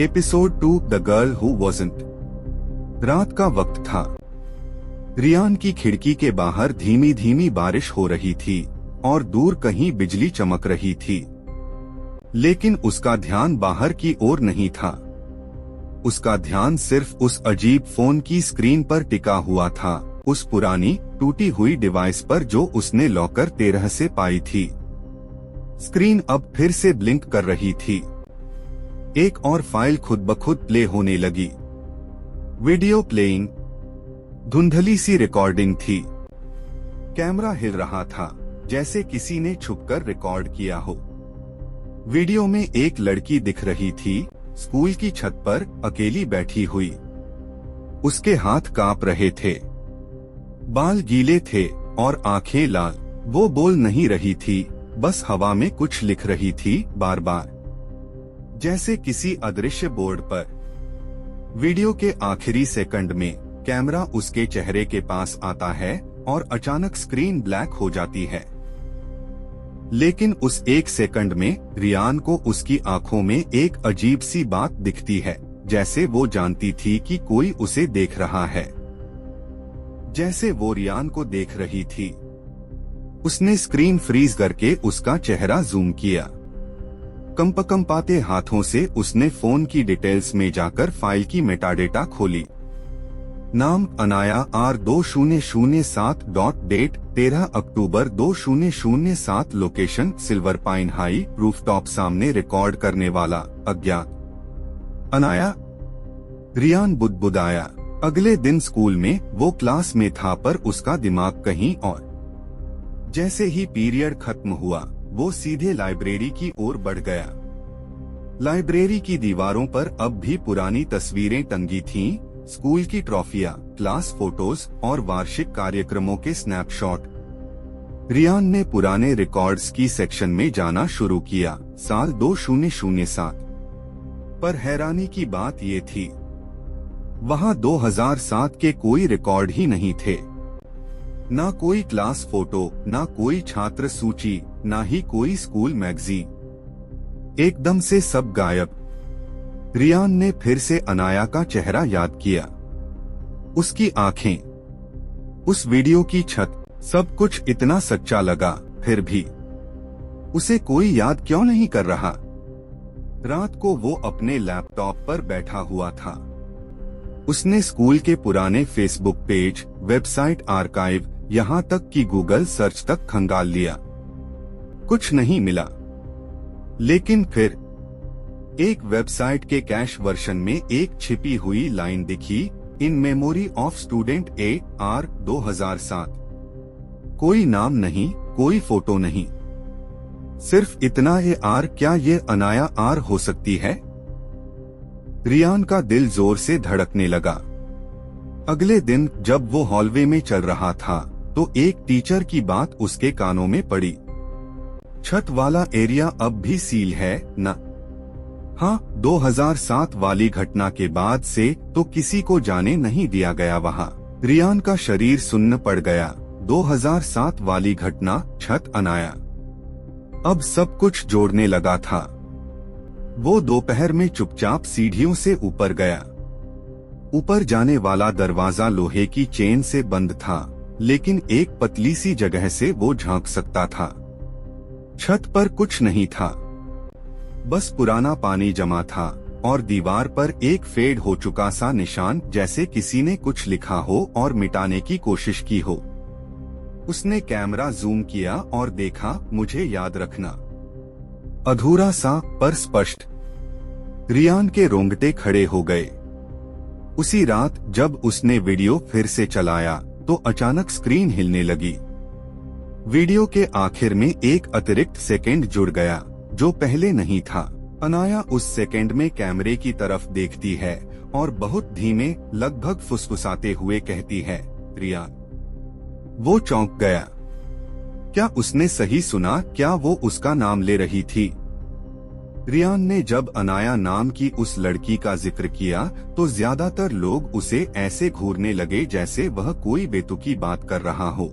Episode 2 the girl who wasn't. रात का वक्त था। रियान की खिड़की के बाहर धीमी धीमी बारिश हो रही थी और दूर कहीं बिजली चमक रही थी, लेकिन उसका ध्यान बाहर की ओर नहीं था। उसका ध्यान सिर्फ उस अजीब फोन की स्क्रीन पर टिका हुआ था, उस पुरानी टूटी हुई डिवाइस पर जो उसने लॉकर 13 से पाई थी। स्क्रीन अब फिर से ब्लिंक कर रही थी। एक और फाइल खुद ब खुद प्ले होने लगी। Video playing. धुंधली सी रिकॉर्डिंग थी। कैमरा हिल रहा था, जैसे किसी ने छुपकर रिकॉर्ड किया हो। वीडियो में एक लड़की दिख रही थी, स्कूल की छत पर अकेली बैठी हुई। उसके हाथ कांप रहे थे, बाल गीले थे और आंखें लाल। वो बोल नहीं रही थी, बस हवा में कुछ लिख रही थी बार बार, जैसे किसी अदृश्य बोर्ड पर। वीडियो के आखिरी सेकंड में कैमरा उसके चेहरे के पास आता है और अचानक स्क्रीन ब्लैक हो जाती है। लेकिन उस एक सेकंड में रियान को उसकी आंखों में एक अजीब सी बात दिखती है, जैसे वो जानती थी कि कोई उसे देख रहा है, जैसे वो रियान को देख रही थी। उसने स्क्रीन फ्रीज करके उसका चेहरा जूम किया। कंपकंपाते हाथों से उसने फोन की डिटेल्स में जाकर फाइल की मेटाडेटा खोली। नाम अनाया R2007, डेट 13 अक्टूबर 2007, location silver pine high rooftop, सामने रिकॉर्ड करने वाला अज्ञात। अनाया। रियान बुदबुदाया। अगले दिन स्कूल में वो क्लास में था, पर उसका दिमाग कहीं और। जैसे ही पीरियड खत्म हुआ, वो सीधे लाइब्रेरी की ओर बढ़ गया। लाइब्रेरी की दीवारों पर अब भी पुरानी तस्वीरें टंगी थीं, स्कूल की ट्रॉफियां, क्लास फोटोज और वार्षिक कार्यक्रमों के स्नैपशॉट। रियान ने पुराने रिकॉर्ड्स की सेक्शन में जाना शुरू किया, साल 2007। पर हैरानी की बात ये थी, वहाँ 2007 के कोई रिकॉर्ड ही नहीं थे। ना कोई क्लास फोटो, ना कोई छात्र सूची, ना ही कोई स्कूल मैगजीन। एकदम से सब गायब। रियान ने फिर से अनाया का चेहरा याद किया, उसकी आंखें, उस वीडियो की छत, सब कुछ इतना सच्चा लगा। फिर भी उसे कोई याद क्यों नहीं कर रहा? रात को वो अपने लैपटॉप पर बैठा हुआ था। उसने स्कूल के पुराने फेसबुक पेज, वेबसाइट आर्काइव, यहाँ तक कि गूगल सर्च तक खंगाल लिया। कुछ नहीं मिला। लेकिन फिर एक वेबसाइट के कैश वर्जन में एक छिपी हुई लाइन दिखी, in memory of student AR 2007। कोई नाम नहीं, कोई फोटो नहीं, सिर्फ इतना AR। क्या ये अनाया R हो सकती है? रियान का दिल जोर से धड़कने लगा। अगले दिन जब वो हॉलवे में चल रहा था, तो एक टीचर की बात उसके कानों में पड़ी। छत वाला एरिया अब भी सील है ना? हाँ, 2007 वाली घटना के बाद से तो किसी को जाने नहीं दिया गया वहाँ। रियान का शरीर सुन्न पड़ गया। 2007 वाली घटना, छत, अनाया, अब सब कुछ जोड़ने लगा था। वो दोपहर में चुपचाप सीढ़ियों से ऊपर गया। ऊपर जाने वाला दरवाजा लोहे की चेन से बंद था, लेकिन एक पतली सी जगह से वो झांक सकता था। छत पर कुछ नहीं था, बस पुराना पानी जमा था और दीवार पर एक फेड हो चुका सा निशान, जैसे किसी ने कुछ लिखा हो और मिटाने की कोशिश की हो। उसने कैमरा जूम किया और देखा, मुझे याद रखना। अधूरा सा पर स्पष्ट। रियान के रोंगटे खड़े हो गए। उसी रात जब उसने वीडियो फिर से चलाया, तो अचानक स्क्रीन हिलने लगी। वीडियो के आखिर में एक अतिरिक्त सेकंड जुड़ गया, जो पहले नहीं था। अनाया उस सेकंड में कैमरे की तरफ देखती है और बहुत धीमे, लगभग फुसफुसाते हुए कहती है, रियान। वो चौंक गया। क्या उसने सही सुना? क्या वो उसका नाम ले रही थी? रियान ने जब अनाया नाम की उस लड़की का जिक्र किया, तो ज्यादातर लोग उसे ऐसे घूरने लगे जैसे वह कोई बेतुकी बात कर रहा हो।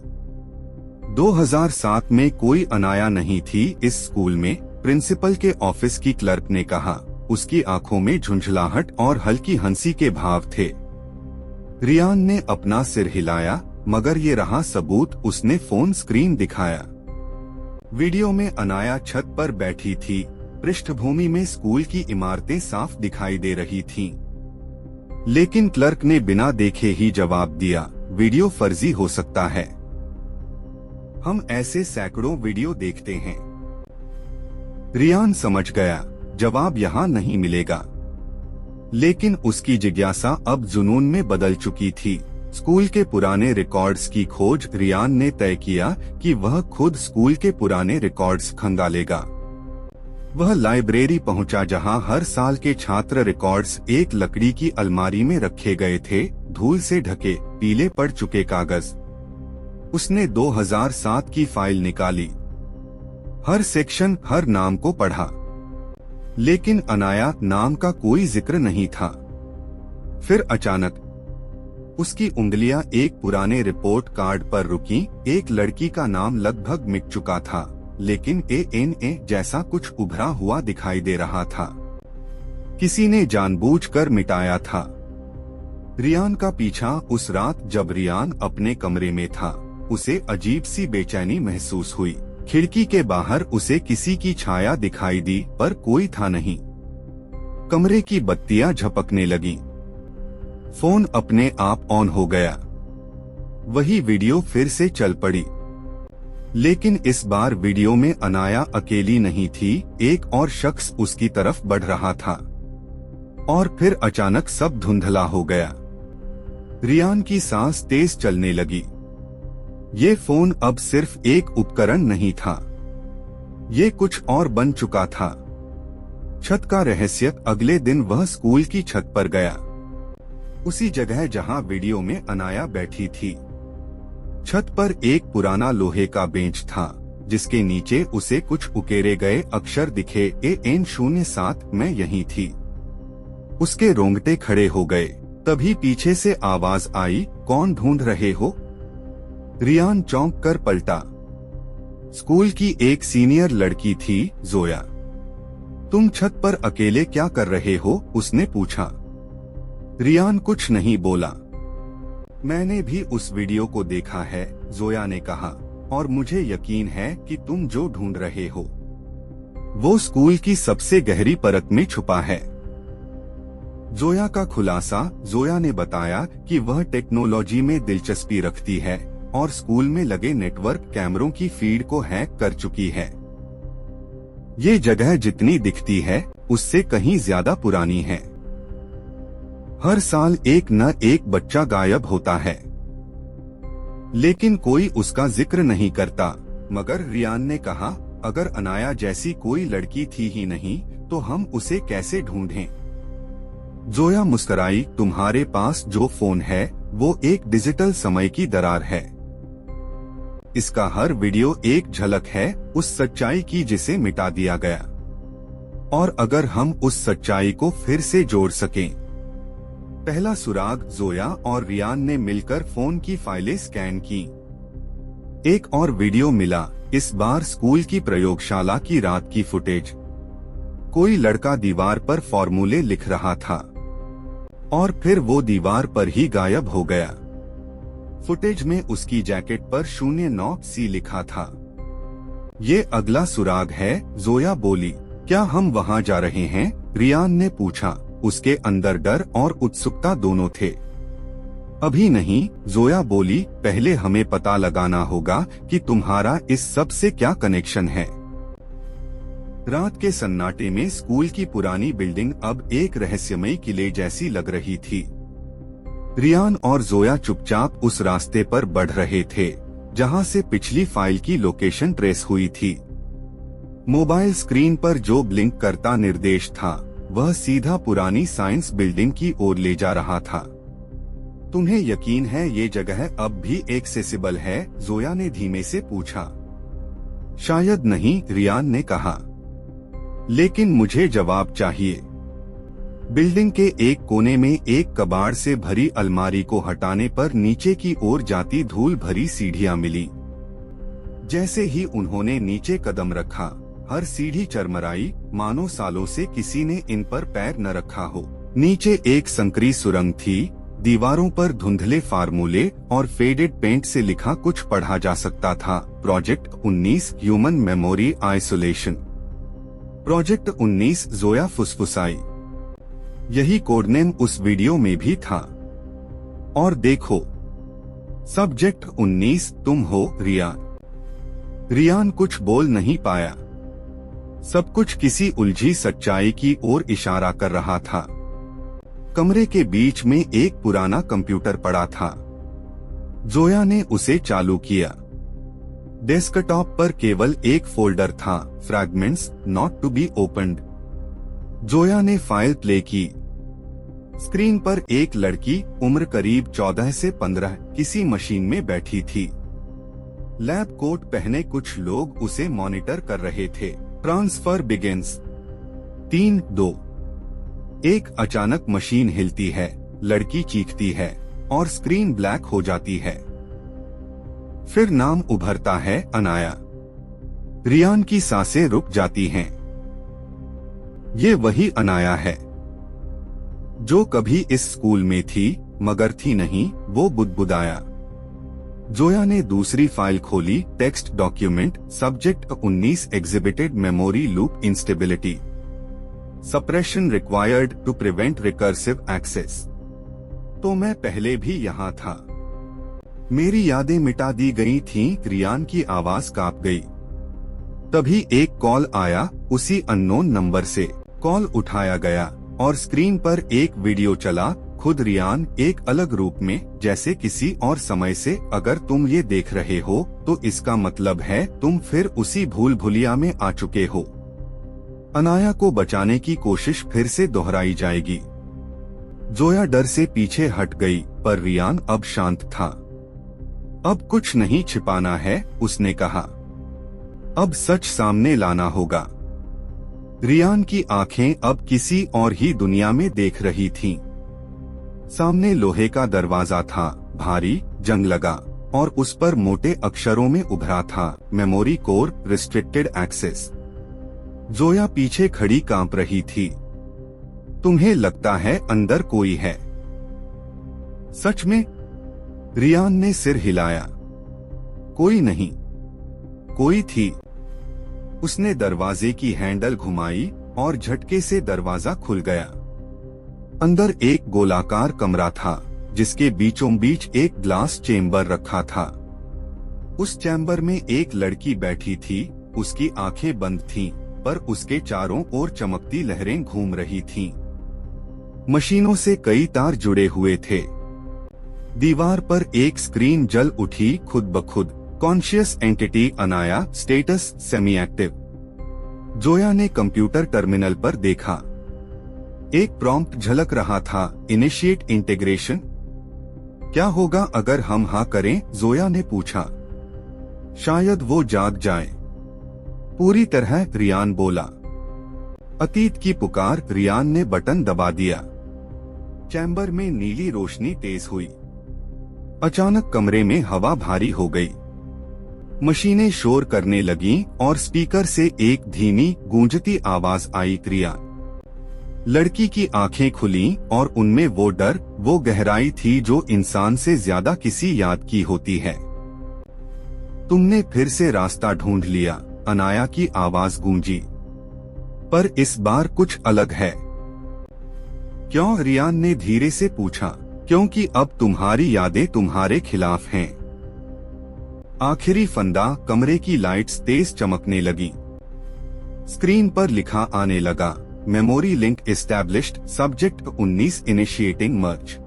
2007 में कोई अनाया नहीं थी इस स्कूल में, प्रिंसिपल के ऑफिस की क्लर्क ने कहा। उसकी आंखों में झुंझलाहट और हल्की हंसी के भाव थे। रियान ने अपना सिर हिलाया, मगर ये रहा सबूत, उसने फोन स्क्रीन दिखाया। वीडियो में अनाया छत पर बैठी थी। पृष्ठभूमि में स्कूल की इमारतें साफ दिखाई दे रही थीं। लेकिन क्लर्क ने बिना देखे ही जवाब दिया, वीडियो फर्जी हो सकता है। हम ऐसे सैकड़ों वीडियो देखते हैं। रियान समझ गया, जवाब यहाँ नहीं मिलेगा। लेकिन उसकी जिज्ञासा अब जुनून में बदल चुकी थी। स्कूल के पुराने रिकॉर्ड्स की खोज। रियान ने तय किया कि वह खुद स्कूल के पुराने रिकॉर्ड्स खंगालेगा। वह लाइब्रेरी पहुंचा, जहां हर साल के छात्र रिकॉर्ड्स एक लकड़ी की अलमारी में रखे गए थे, धूल से ढके, पीले पड़ चुके कागज। उसने 2007 की फाइल निकाली, हर सेक्शन, हर नाम को पढ़ा, लेकिन अनाया नाम का कोई जिक्र नहीं था। फिर अचानक उसकी उंगलियां एक पुराने रिपोर्ट कार्ड पर रुकी। एक लड़की का नाम लगभग मिट चुका था, लेकिन ANA जैसा कुछ उभरा हुआ दिखाई दे रहा था। किसी ने जानबूझकर मिटाया था। रियान का पीछा। उस रात जब रियान अपने कमरे में था, उसे अजीब सी बेचैनी महसूस हुई। खिड़की के बाहर उसे किसी की छाया दिखाई दी, पर कोई था नहीं। कमरे की बत्तियां झपकने लगीं। फोन अपने आप ऑन हो गया। वही वीडियो फिर से चल पड़ी। लेकिन इस बार वीडियो में अनाया अकेली नहीं थी, एक और शख्स उसकी तरफ बढ़ रहा था। और फिर अचानक सब धुंधला हो गया। रियान की सांस तेज चलने लगी। ये फोन अब सिर्फ एक उपकरण नहीं था, ये कुछ और बन चुका था। छत का रहस्य। अगले दिन वह स्कूल की छत पर गया, उसी जगह जहां वीडियो में अनाया बैठी थी। छत पर एक पुराना लोहे का बेंच था, जिसके नीचे उसे कुछ उकेरे गए अक्षर दिखे। AN07 मैं यहीं थी। उसके रोंगटे खड़े हो गए। तभी पीछे से आवाज आई, कौन ढूंढ रहे हो? रियान चौंक कर पलटा। स्कूल की एक सीनियर लड़की थी, जोया। तुम छत पर अकेले क्या कर रहे हो? उसने पूछा। रियान कुछ नहीं बोला। मैंने भी उस वीडियो को देखा है, जोया ने कहा, और मुझे यकीन है कि तुम जो ढूंढ रहे हो वो स्कूल की सबसे गहरी परत में छुपा है। जोया का खुलासा। जोया ने बताया कि वह टेक्नोलॉजी में दिलचस्पी रखती है और स्कूल में लगे नेटवर्क कैमरों की फीड को हैक कर चुकी है। ये जगह जितनी दिखती है, उससे कहीं ज्यादा पुरानी है। हर साल एक न एक बच्चा गायब होता है, लेकिन कोई उसका जिक्र नहीं करता। मगर रियान ने कहा, अगर अनाया जैसी कोई लड़की थी ही नहीं, तो हम उसे कैसे ढूंढें? जोया मुस्कुराई। तुम्हारे पास जो फोन है वो एक डिजिटल समय की दरार है। इसका हर वीडियो एक झलक है उस सच्चाई की जिसे मिटा दिया गया। और अगर हम उस सच्चाई को फिर से जोड़ सकें। पहला सुराग। जोया और रियान ने मिलकर फोन की फाइलें स्कैन की। एक और वीडियो मिला, इस बार स्कूल की प्रयोगशाला की रात की फुटेज। कोई लड़का दीवार पर फॉर्मूले लिख रहा था, और फिर वो दीवार पर ही गायब हो गया। फुटेज में उसकी जैकेट पर 09C लिखा था। ये अगला सुराग है, जोया बोली। क्या हम वहाँ जा रहे हैं? रियान ने पूछा। उसके अंदर डर और उत्सुकता दोनों थे। अभी नहीं, जोया बोली, पहले हमें पता लगाना होगा कि तुम्हारा इस सब से क्या कनेक्शन है। रात के सन्नाटे में स्कूल की पुरानी बिल्डिंग अब एक रहस्यमयी किले जैसी लग रही थी। रियान और जोया चुपचाप उस रास्ते पर बढ़ रहे थे, जहां से पिछली फाइल की लोकेशन ट्रेस हुई थी। मोबाइल स्क्रीन पर जो ब्लिंक करता निर्देश था, वह सीधा पुरानी साइंस बिल्डिंग की ओर ले जा रहा था। तुम्हें यकीन है ये जगह अब भी एक्सेसिबल है? जोया ने धीमे से पूछा। शायद नहीं, रियान ने कहा, लेकिन मुझे जवाब चाहिए। बिल्डिंग के एक कोने में एक कबाड़ से भरी अलमारी को हटाने पर नीचे की ओर जाती धूल भरी सीढ़ियां मिली। जैसे ही उन्होंने नीचे कदम रखा, हर सीढ़ी चरमराई, मानो सालों से किसी ने इन पर पैर न रखा हो। नीचे एक संकरी सुरंग थी। दीवारों पर धुंधले फार्मूले और फेडेड पेंट से लिखा कुछ पढ़ा जा सकता था। Project 19 human memory isolation. Project 19 Zoya फुसफुसाई, यही कोडनेम उस वीडियो में भी था। और देखो, सब्जेक्ट 19 तुम हो रियान। रियान कुछ बोल नहीं पाया। सब कुछ किसी उलझी सच्चाई की ओर इशारा कर रहा था। कमरे के बीच में एक पुराना कंप्यूटर पड़ा था। जोया ने उसे चालू किया। डेस्कटॉप पर केवल एक फोल्डर था, fragments not to be opened. Zoya ने फाइल प्ले की। स्क्रीन पर एक लड़की, उम्र करीब 14 से 15, किसी मशीन में बैठी थी। लैब कोट पहने कुछ लोग उसे मॉनिटर कर रहे थे। Transfer begins. 3-2। एक अचानक मशीन हिलती है, लड़की चीखती है और स्क्रीन ब्लैक हो जाती है। फिर नाम उभरता है, अनाया। रियान की सांसें रुक जाती हैं। ये वही अनाया है जो कभी इस स्कूल में थी, मगर थी नहीं। वो बुदबुदाया। जोया ने दूसरी फाइल खोली। Text document, subject 19 exhibited memory loop instability, suppression required to prevent recursive access. तो मैं पहले भी यहाँ था। मेरी यादें मिटा दी गई थीं। रियान की आवाज कांप गई। तभी एक कॉल आया, उसी अननोन नंबर से। कॉल उठाया गया और स्क्रीन पर एक वीडियो चला। खुद रियान एक अलग रूप में, जैसे किसी और समय से। अगर तुम ये देख रहे हो तो इसका मतलब है तुम फिर उसी भूल भुलिया में आ चुके हो। अनाया को बचाने की कोशिश फिर से दोहराई जाएगी। जोया डर से पीछे हट गई, पर रियान अब शांत था। अब कुछ नहीं छिपाना है, उसने कहा। अब सच सामने लाना होगा। रियान की आंखें अब किसी और ही दुनिया में देख रही थीं। सामने लोहे का दरवाजा था, भारी, जंग लगा, और उस पर मोटे अक्षरों में उभरा था, memory core restricted access. Zoya पीछे खड़ी कांप रही थी। तुम्हें लगता है अंदर कोई है? सच में? रियान ने सिर हिलाया। कोई नहीं, कोई थी। उसने दरवाजे की हैंडल घुमाई और झटके से दरवाजा खुल गया। अंदर एक गोलाकार कमरा था, जिसके बीचों बीच एक ग्लास चेम्बर रखा था। उस चैम्बर में एक लड़की बैठी थी। उसकी आंखें बंद थीं, पर उसके चारों ओर चमकती लहरें घूम रही थीं। मशीनों से कई तार जुड़े हुए थे। दीवार पर एक स्क्रीन जल उठी खुद ब खुद। Conscious entity Anaya, status semi active. Zoya ने कंप्यूटर टर्मिनल पर देखा। एक प्रॉम्प्ट झलक रहा था, इनिशिएट इंटीग्रेशन। क्या होगा अगर हम हाँ करें? जोया ने पूछा। शायद वो जाग जाए। पूरी तरह, रियान बोला। अतीत की पुकार। रियान ने बटन दबा दिया। चैम्बर में नीली रोशनी तेज हुई। अचानक कमरे में हवा भारी हो गई। मशीनें शोर करने लगीं और स्पीकर से एक धीमी गूंजती आवाज आई, रियान। लड़की की आंखें खुलीं और उनमें वो डर, वो गहराई थी जो इंसान से ज्यादा किसी याद की होती है। तुमने फिर से रास्ता ढूंढ लिया, अनाया की आवाज गूंजी। पर इस बार कुछ अलग है। क्यों? रियान ने धीरे से पूछा। क्योंकि अब तुम्हारी यादें तुम्हारे खिलाफ हैं। आखिरी फंदा। कमरे की लाइट्स तेज चमकने लगी। स्क्रीन पर लिखा आने लगा, memory link established, subject 19 initiating merge.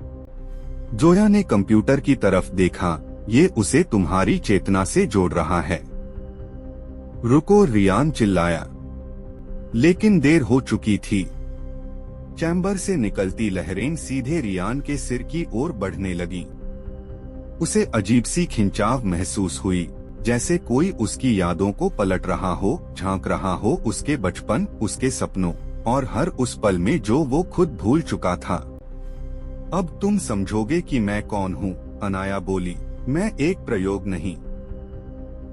Zoya ने कंप्यूटर की तरफ देखा। ये उसे तुम्हारी चेतना से जोड़ रहा है। रुको, रियान चिल्लाया। लेकिन देर हो चुकी थी। चैम्बर से निकलती लहरें सीधे रियान के सिर की ओर बढ़ने लगीं। उसे अजीब सी खिंचाव महसूस हुई, जैसे कोई उसकी यादों को पलट रहा हो, झांक रहा हो उसके बचपन, उसके सपनों और हर उस पल में जो वो खुद भूल चुका था। अब तुम समझोगे कि मैं कौन हूँ, अनाया बोली। मैं एक प्रयोग नहीं,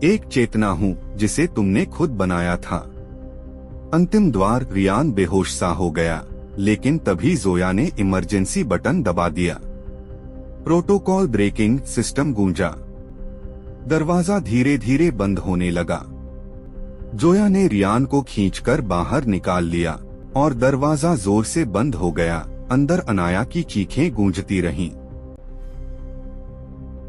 एक चेतना हूँ जिसे तुमने खुद बनाया था। अंतिम द्वार। रियान बेहोश सा हो गया, लेकिन तभी जोया ने इमरजेंसी बटन दबा दिया। प्रोटोकॉल ब्रेकिंग सिस्टम गूंजा। दरवाजा धीरे धीरे बंद होने लगा। जोया ने रियान को खींचकर बाहर निकाल लिया और दरवाजा जोर से बंद हो गया। अंदर अनाया की चीखें गूंजती रहीं।